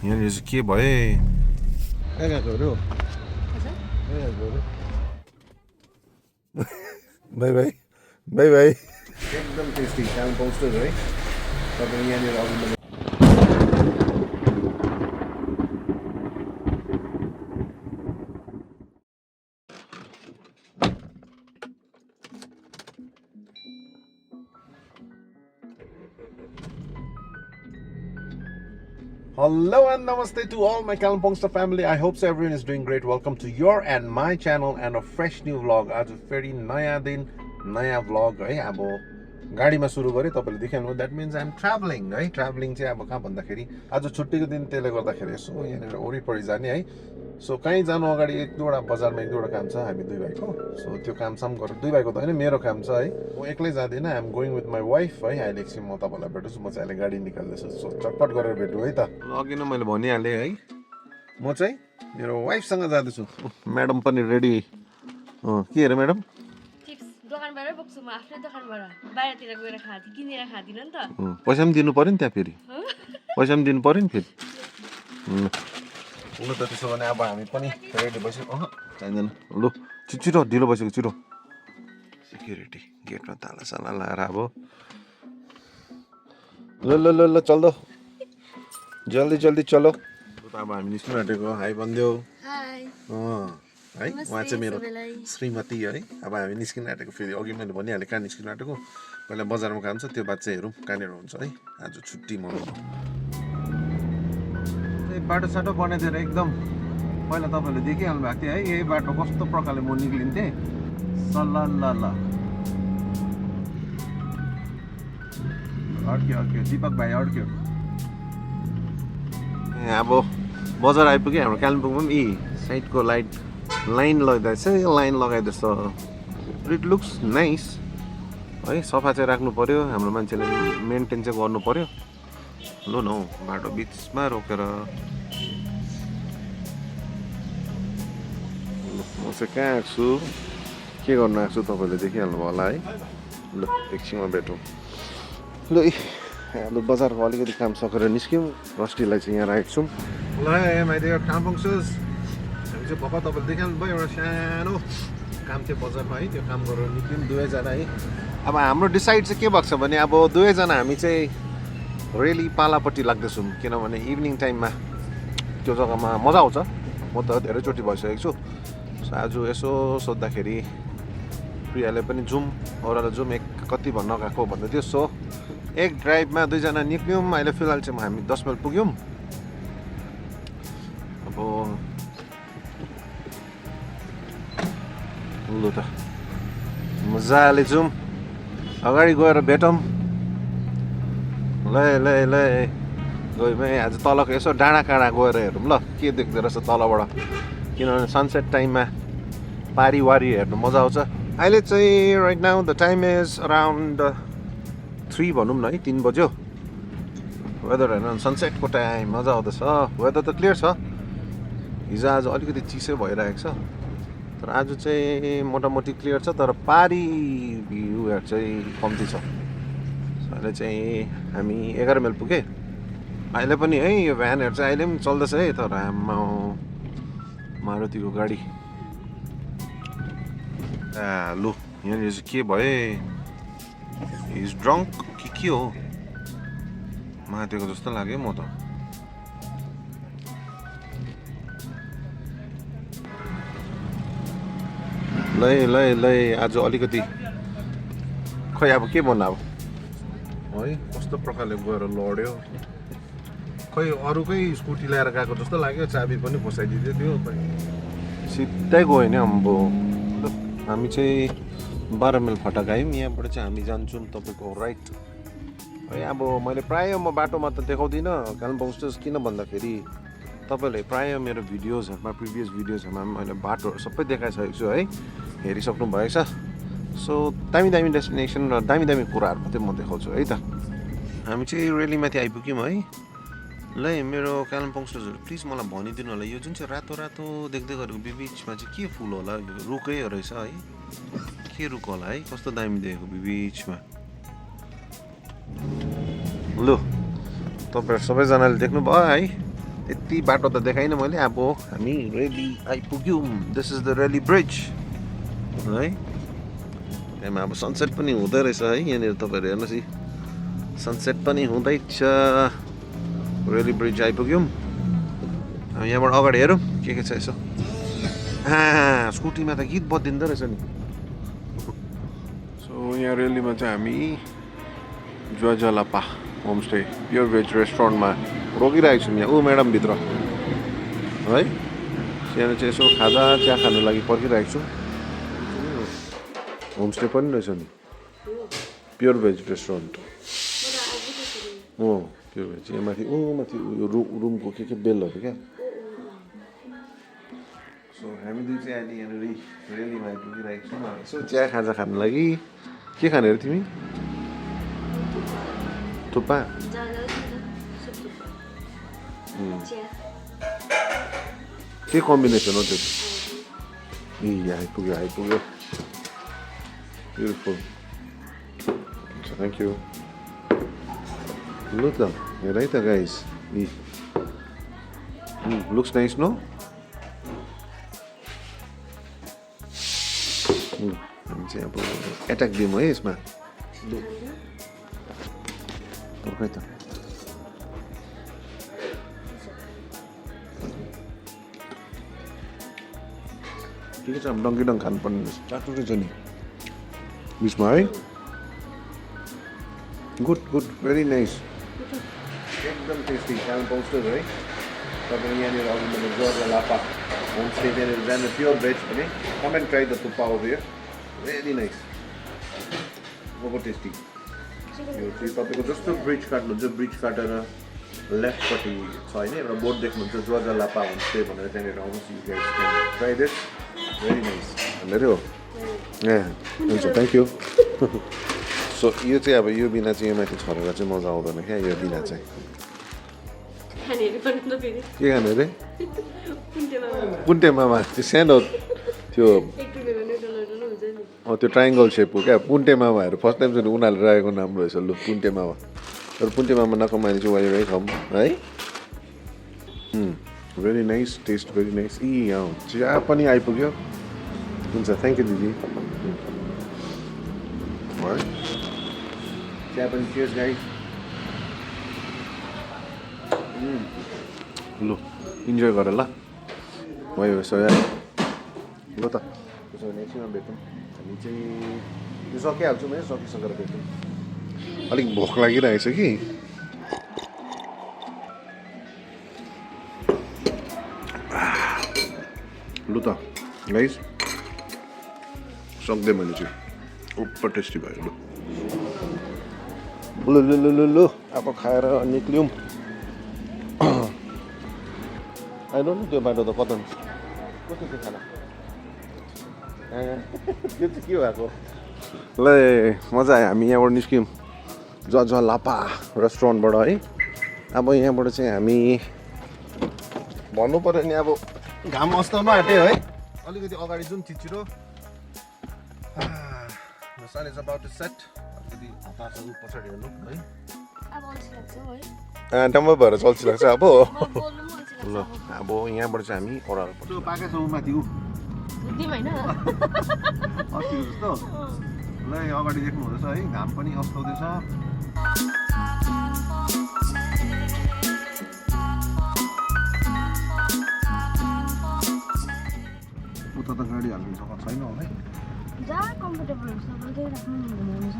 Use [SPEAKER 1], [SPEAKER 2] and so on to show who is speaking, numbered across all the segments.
[SPEAKER 1] यहाँनिर चाहिँ के भए कहाँ गएको बाई बाई बाई बाई एकदम टेस्टी कालिम्पोङ स्टोर है तपाईँ यहाँनिर अघि Hello and namaste to all my Kalimpong family. I hope so everyone is doing great. Welcome to your and my channel and a fresh new vlog. आज फेरि नयाँ दिन नयाँ vlog है. अब गाडीमा सुरु गरे तपाईले देख्नु that means I'm traveling है. Traveling चाहिँ अब कहाँ भन्दाखेरि आज छुट्टीको दिन त्यसले गर्दाखेरि यसो यहाँनिर वरिपरि जाने है. सो कहीँ जानु अगाडि एक दुईवटा बजारमा एक दुईवटा काम छ हामी दुई भाइको. सो त्यो काम साम गरेर दुई भाइको त हैन मेरो काम छ है. म एक्लै जादिन. I am going with my wife है. अहिले एकछिन म तपाईलाई भेट्छु. म चाहिँ अहिले गाडी निकाल्दैछु. सो चटपट गरेर भेटौँ है त. अघि नै मैले भनिहालेँ है. म चाहिँ मेरो वाइफसँग जाँदैछु. म्याडम पनि रेडी. के अरे म्याडम?
[SPEAKER 2] दोकानबाटै बोक्छु म आफ्नै दोकानबाट बाहिरतिर गएर किनेर खादिन नि त
[SPEAKER 1] पैसा पनि दिनु पर्यो नि त्यहाँ फेरि पैसा पनि दिनु पर्यो नि फेरि लु त त्यसो भने अब हामी पनि रेडी भइसक्यो चाहिँदैन लु छिटो ढिलो भइसक्यो छिटो सेक्युरिटी गेटमा ताला साला लाएर अब ल ल ल ल चल्दो जल्दी जल्दी चलो अब हामी निस्किनु आँटेको हाई भनिदेऊ
[SPEAKER 2] हाई
[SPEAKER 1] है उहाँ चाहिँ मेरो श्रीमती है अब हामी निस्किन आँटेको फेरि अघि मैले भनिहालेँ कहाँ निस्किन आँटेको पहिला बजारमा काम छ त्यो बाद चाहिँ हेरौँ कहाँनिर हुन्छ है आज छुट्टी मनाउनु बाटो साटो बनाइदिएर एकदम पहिला तपाईँहरूले देखिहाल्नु भएको थियो है यही बाटो कस्तो प्रकारले म निक्लिन्थेँ सल्लाह अड्क्यो दिपक भाइ अड्क्यो अब बजार आइपुग्यो हाम्रो कालिम्पोङमा पनि साइडको लाइन लगाइदिएछ इट लुक्स नाइस है सफा चाहिँ राख्नु पर्यो हाम्रो मान्छेले मेन्टेन चाहिँ गर्नु पर्यो लु न बाटो बिचमा रोकेर म चाहिँ कहाँ आएको छु के गर्नु आएको छु तपाईँले देखिहाल्नु भयो होला है ल एकछिनमा भेटौँ लु लु बजारको अलिकति काम सकेर निस्क्यौँ रस्टीलाई चाहिँ यहाँ राखेको छौँ ल मैले यो कालिम्पोङ सुज हामी चाहिँ भर्खर तपाईँले देखिहाल्नु भयो एउटा सानो काम थियो बजारमा है त्यो काम गरेर निस्क्यौँ दुवैजना है अब हाम्रो डिसाइड चाहिँ के भएको छ भने अब दुवैजना हामी चाहिँ रेली पालापट्टि लाग्दैछौँ किनभने इभिनिङ टाइममा त्यो जग्गामा मजा आउँछ म त धेरैचोटि भइसकेको छु सो आज यसो सोद्धाखेरि प्रियाले पनि जाउँ अरूलाई जाउँ एक कति भन्न गएको भन्दै थियो सो एक ड्राइभमा दुईजना निक्ल्यौँ अहिले फिलहाल चाहिँ हामी 10 माइल पुग्यौँ अब लु त मजाले जाउँ अगाडि गएर भेटौँ ल गयौँ है आज तलको यसो डाँडा काँडा गएर हेरौँ ल के देख्दो रहेछ तलबाट किनभने सनसेट टाइममा पारीवारी हेर्नु मजा आउँछ अहिले चाहिँ right now the time is around 3 भनौँ न है 3 बज्यो वेदर हेर्नु सनसेटको टाइम मजा आउँदैछ वेदर त क्लियर छ हिजो आज अलिकति चिसै भइरहेको छ तर आज चाहिँ मोटामोटी क्लियर छ तर पारी भ्यूहरू चाहिँ कम्ती छ अहिले चाहिँ हामी 11 माइल पुगे अहिले पनि है यो भ्यानहरू चाहिँ अहिले पनि चल्दैछ है तर हाम्रो मारुतिको गाडी लु यहाँनिर चाहिँ के भए इज ड्रङ्क के हो मातेको जस्तो लाग्यो म त ल आज अलिकति खै अब के भन्नु अब है कस्तो प्रकारले गएर लड्यो खै अरूकै स्कुटी ल्याएर गएको जस्तो लाग्यो चाबी पनि फसाइदिँदै थियो सिधै गयो नि अम्बो हामी चाहिँ 12 माइल फटाक आयौँ यहाँबाट चाहिँ हामी जान्छौँ तपाईँको राइट है अब मैले प्रायः म बाटोमा त देखाउँदिनँ कालिम्पोङ स्टेज किन भन्दाखेरि तपाईँले प्रायः मेरो भिडियोजहरूमा प्रिभियस भिडियोजहरूमा मैले बाटोहरू सबै देखाइसकेको छु है हेरिसक्नु भएको छ सो दामी डेस्टिनेसन र दामी कुराहरू मात्रै म देखाउँछु है त हामी चाहिँ रेलीमाथि आइपुग्यौँ है ल मेरो कालिम्पोङ स्टोर्सहरू प्लिज मलाई भनिदिनु होला यो जुन चाहिँ रातो देख्दै गरेको बिचमा चाहिँ के फुल होला रुखै रहेछ है के रुख होला है कस्तो दामी देखेको बिचमा लु तपाईँहरू सबैजनाले देख्नुभयो है यति बाटो त देखाइनँ मैले अब हामी रेली आइपुग्यौँ this is the Relli bridge है त्यहाँमा अब सनसेट पनि हुँदो रहेछ है यहाँनिर तपाईँहरू हेर्नुहोस् सनसेट पनि हुँदैछ रेली ब्रिज आइपुग्यौँ हामी यहाँबाट अगाडि हेरौँ के छ यसो स्कुटीमा त गीत बजिँदो रहेछ नि सो यहाँ रेलीमा चाहिँ हामी ज्वाजलापा होमस्टे प्योर भेज रेस्टुरेन्टमा रोकिरहेको छौँ यहाँ म्याडम भित्र है यहाँ चाहिँ यसो खाजा चिया खानु लागि पर्खिरहेको छु होमस्टे पनि रहेछ नि pure veg restaurant pure veg यहाँ माथि माथि रुमको के बेलहरू क्या सो हामी दुई चाहिँ अहिले यहाँनिर रेलीमा आइपुगिरहेको छौँ यसो चिया खाजा खानु लागि के खाने अरे तिमी थुक्पा के कम्बिनेसन हो त्यो आइपुग्यो ब्युटिफुल थ्याङ्क यू लु त हेर है त गाइस लुक्स नाइस नो हामी चाहिँ अब एट्याक दिउँ है यसमा खै त के छ डङ्की खानुपर्ने चाटो रहेछ नि बिचमा है गुड भेरी नाइस एकदम टेस्टी कालिम्पोङ स्टोर है तपाईँले यहाँनिर अघि मैले ज्वाजलापा होमस्टे त्यहाँनिर जानु प्योर भेज भने comment try the thukpa over here very nice over tasty यो चाहिँ तपाईँको जस्तो ब्रिज काट्नुहुन्छ ब्रिज काटेर लेफ्टपट्टि छ होइन एउटा बोर्ड देख्नुहुन्छ ज्वाजलापा होमस्टे भनेर त्यहाँनिर आउनुहोस् you guys can try this very nice धेरै हो ए हुन्छ थ्याङ्क यू सो यो चाहिँ अब यो बिना चाहिँ यो माथि छरेर चाहिँ मजा आउँदैन क्या यो बिना चाहिँ के खाने अरे पुन्टे मामा त्यो सानो त्यो त्यो ट्राइङ्गल सेपको क्या पुन्टे मामाहरू फर्स्ट टाइम चाहिँ उनीहरूले राखेको नाम रहेछ लु पुन्टे मामा तर पुन्टे मामा नकमाने चाहिँ वाइरै खाऊँ है very nice test very nice चिया पनि आइपुग्यो हुन्छ थ्याङ्क यू दिदी चिया पनि चियर्स गाइस लु इन्जोय गर ल भयो यसो ल त त्यसो भने एकछिनमा भेटौँ हामी चाहिँ यो सकिहाल्छौँ है सकिसकेर भेटौँ अलिक भोक लागिरहेको छ कि लु त गाइस सक्दै मैले चाहिँ उप्पर टेस्टी भयो लु अब खाएर निक्ल्यौँ आइनु नि त्यो बाटो त कता कस्तो चाहिँ खाना त्यो चाहिँ के भएको ल मजा आयो हामी यहाँबाट निस्क्यौँ ज्वाजलापा रेस्टुरेन्टबाट है अब यहाँबाट चाहिँ हामी भन्नु पऱ्यो नि अब घाम अस्ताउनु आँट्यो है अलिकति अगाडि जुन छिटो sun is about to set अलिकति हतारहरू पछाडि हेर्नु है टम्म भएर चल्छ लाग्छ अब ल अब यहाँबाट चाहिँ हामी ओह्रालो पर्छ पाएका छौँ माथि अस्तिको जस्तो ल अगाडि देख्नु हुँदैछ है घाम पनि अस्ताउँदैछ उता त गाडी हाल्नु सक्छ छैन होला है
[SPEAKER 2] जहाँ कम्फर्टेबल हुन्छ त्यही राख्नुहुन्छ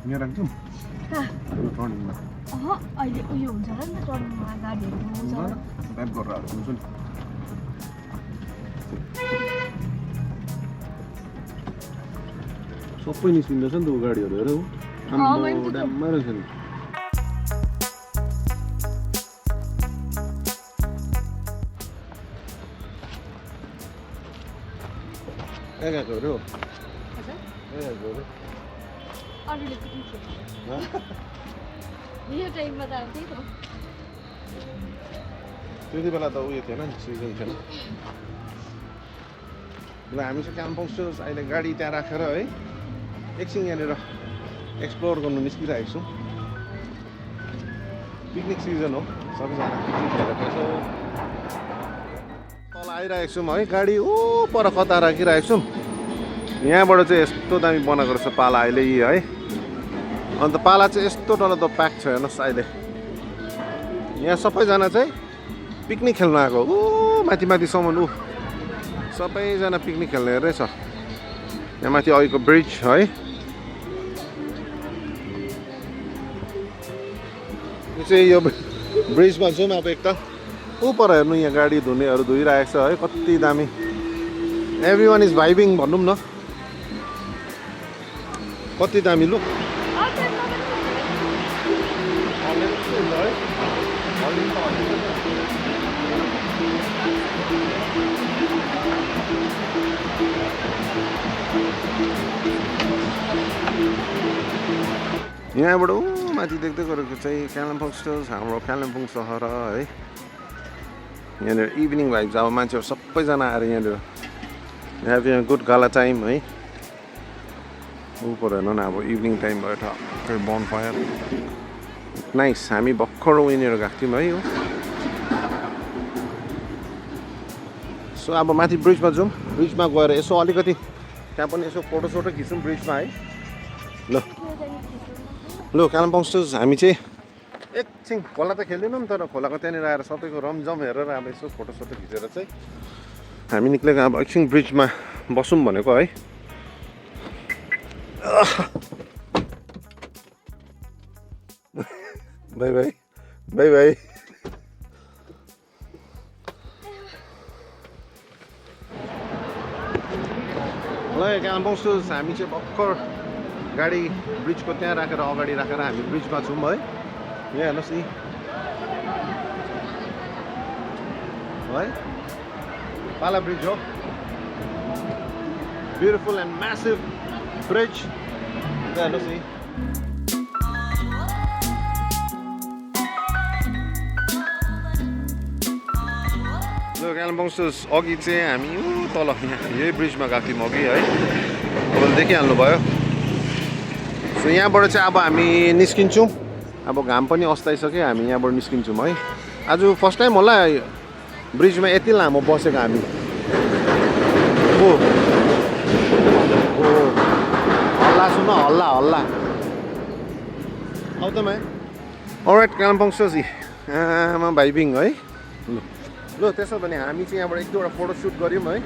[SPEAKER 1] यहाँ राख्छौँ टर्निङमा
[SPEAKER 2] अहिले उयो हुन्छ र नि त टर्निङमा गाडीहरू हुन्छ
[SPEAKER 1] ब्याक गरेर हाल्नुहुन्छ नि सबै निस्किँदैछ नि त गाडीहरू हेर ड्याममा रहेछ नि गएको अरे हो
[SPEAKER 2] यो टाइममा त त्यही त
[SPEAKER 1] त्यति बेला त उयो थिएन नि सिजन थिएन ल हामी चाहिँ कालिम्पोङ अहिले गाडी त्यहाँ राखेर है एकछिन यहाँनिर एक्सप्लोर गर्नु निस्किरहेको छौँ पिकनिक सिजन हो सबैजना पिकनिक खेलेर यसो तल आइरहेको छौँ है गाडी ऊ पर कता राखिरहेको छौँ यहाँबाट चाहिँ यस्तो दामी बनाएको रहेछ पाला अहिले है अन्त पाला चाहिँ यस्तो डरलाग्दो प्याक छ हेर्नुहोस् अहिले यहाँ सबैजना चाहिँ पिकनिक खेल्न आएको ऊ माथि माथिसम्म ऊ सबैजना पिकनिक खेल्ने रहेछ यहाँ माथि अघिको ब्रिज है यो चाहिँ यो ब्रिजमा जाउँ अब एकताल ऊ पर हेर्नु यहाँ गाडी धुनेहरू धोइरहेको छ है कति दामी एभ्री वान इज भाइबिङ भनौँ न कति दामी लु यहाँबाट ऊ माथि देख्दै गरेको चाहिँ कालिम्पोङ स्टोर्स हाम्रो कालिम्पोङ सहर है यहाँनिर इभिनिङ भाइब्स अब मान्छेहरू सबैजना आएर यहाँनिर यहाँ गुड गाला टाइम है ऊपर हेर्नु न अब इभिनिङ टाइम भयो ठक्कै बन फायर नाइस हामी भर्खर उनीहरू गएको थियौँ है हो सो अब माथि ब्रिजमा जाउँ ब्रिजमा गएर यसो अलिकति त्यहाँ पनि यसो फोटोसोटो खिचौँ ब्रिजमा है ल ल कालिम्पोङ स्टोर्स हामी चाहिँ एकछिन खोला त खेल्दैनौँ तर खोलाको त्यहाँनिर आएर सबैको रमझम हेरेर अब यसो फोटोसोटो खिचेर चाहिँ हामी निक्लेको अब एकछिन ब्रिजमा बसौँ भनेको है बाई बाई बाई बाई ल कालिम्पोङ स्टोर्स हामी चाहिँ भर्खर गाडी ब्रिजको त्यहाँ राखेर अगाडि राखेर हामी ब्रिजमा छौँ है यहाँ हेर्नुहोस् नि है पाला ब्रिज हो ब्युटिफुल एन्ड म्यासिभ ब्रिज यहाँ हेर्नुहोस् नि कालिम्पोङ स्टोर्स अघि चाहिँ हामी तल यहाँ यही ब्रिजमा गएको थियौँ अघि है तपाईँले देखिहाल्नु भयो सो यहाँबाट चाहिँ अब हामी निस्किन्छौँ अब घाम पनि अस्ताइसक्यो हामी यहाँबाट निस्किन्छौँ है आज फर्स्ट टाइम होला ब्रिजमा यति लामो बसेको हामी ओ हल्ला सुन हल्ला हल्ला आउ त मा अलराइट कालिम्पोङ स्टोर्स आमा भाइबिङ है ल त्यसो भने हामी चाहिँ यहाँबाट एक दुईवटा फोटोसुट गऱ्यौँ है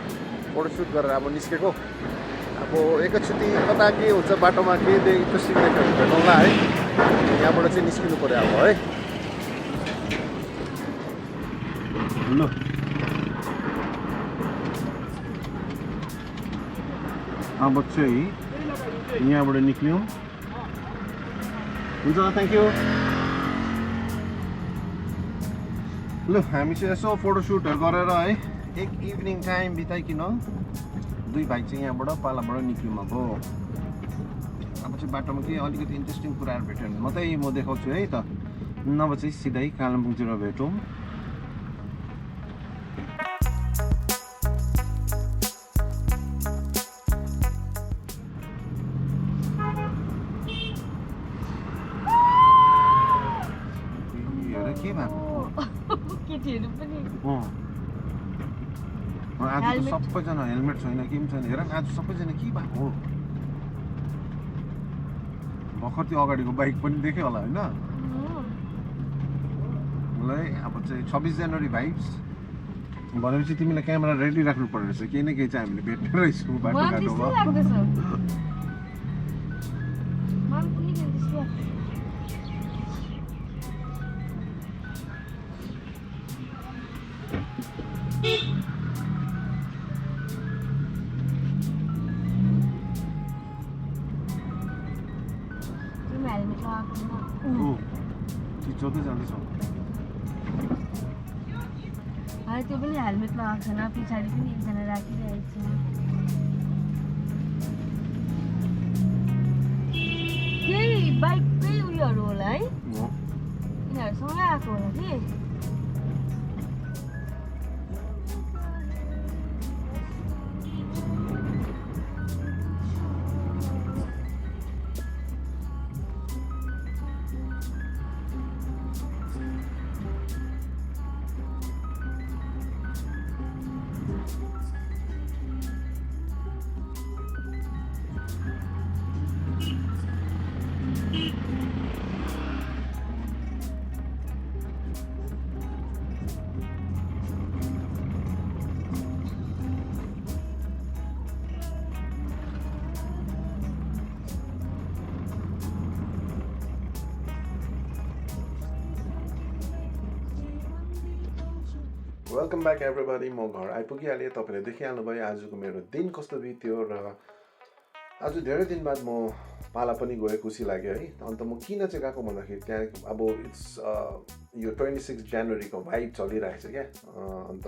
[SPEAKER 1] फोटोसुट गरेर अब निस्केको अब एकैचोटि कता के हुन्छ बाटोमा के इन्ट्रेस्टिङ देख्यो भेटौँला है यहाँबाट चाहिँ निस्किनु पऱ्यो अब है ल अब चाहिँ यहाँबाट निक्ल्यौँ हुन्छ थ्याङ्क यू ल हामी चाहिँ यसो फोटोसुटहरू गरेर है एक इभिनिङ टाइम बिताइकन दुई भाइ चाहिँ यहाँबाट पालाबाट निक्ल्यौँ अब चाहिँ बाटोमा केही अलिकति इन्ट्रेस्टिङ कुराहरू भेट्यो भने मात्रै म देखाउँछु है त नभए चाहिँ सिधै कालिम्पोङतिर भेटौँ के भएको
[SPEAKER 2] केटीहरू पनि
[SPEAKER 1] आज त सबैजना हेलमेट छैन के पनि छैन हेर आज सबैजना के भएको भर्खर त्यो अगाडिको बाइक पनि देख्यो होला होइन मलाई अब चाहिँ 26 जनवरी भाइब्स भनेपछि तिमीलाई क्यामेरा रेडी राख्नु पर्ने रहेछ केही न केही चाहिँ हामीले भेट्ने रहेछौँ बाटो घाटोमा चिचोदै जाँदैछ
[SPEAKER 2] त्यो पनि हेलमेट लगाएको छैन पछाडि पनि एकजना राखिरहेको छ केही बाइककै उयोहरू होला है यिनीहरूसँगै आएको होला कि
[SPEAKER 1] वेलकम ब्याक एभ्रीबडी म घर आइपुगिहालेँ तपाईँले देखिहाल्नुभयो आजको मेरो दिन कस्तो बित्यो र आज धेरै दिन बाद म पाला पनि गएँ खुसी लाग्यो है अन्त म किन चाहिँ गएको भन्दाखेरि त्यहाँ अब इट्स यो 26 जनवरीको भाइब चलिरहेको छ क्या अन्त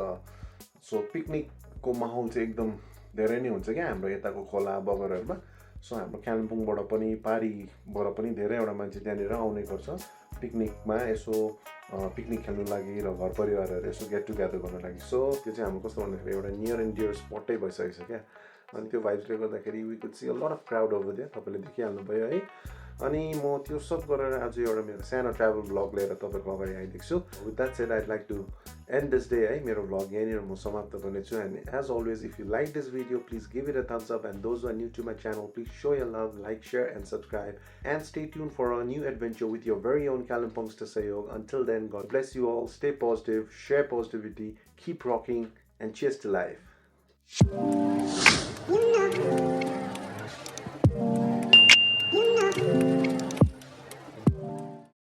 [SPEAKER 1] सो पिकनिकको माहौल चाहिँ एकदम धेरै नै हुन्छ क्या हाम्रो यताको खोला बगरहरूमा सो हाम्रो कालिम्पोङबाट पनि पारीबाट पनि धेरैवटा मान्छे त्यहाँनिर आउने गर्छ पिकनिकमा यसो पिकनिक खेल्नु लागि र घर परिवारहरू यसो गेट टुगेदर गर्नु लागि सो त्यो चाहिँ हाम्रो कस्तो भन्दाखेरि एउटा नियर एन्ड डियर स्पटै भइसकेको छ क्या अनि त्यो भाइब्सले गर्दाखेरि we could see a lot of crowd over there तपाईँले देखिहाल्नुभयो है अनि म त्यो सब गरेर आज एउटा मेरो सानो ट्राभल भ्लग लिएर तपाईँको अगाडि आइदिएको छु with that said I'd like to end this day है मेरो भ्लग यहीँनिर म समाप्त गर्नेछु and as always if you like this video please give it a thumbs up and those are new to my channel please show your love like share and subscribe and stay tuned for a new adventure with your very own Kalimpong's सहयोग until then God bless you all stay positive share positivity keep rocking and cheers to life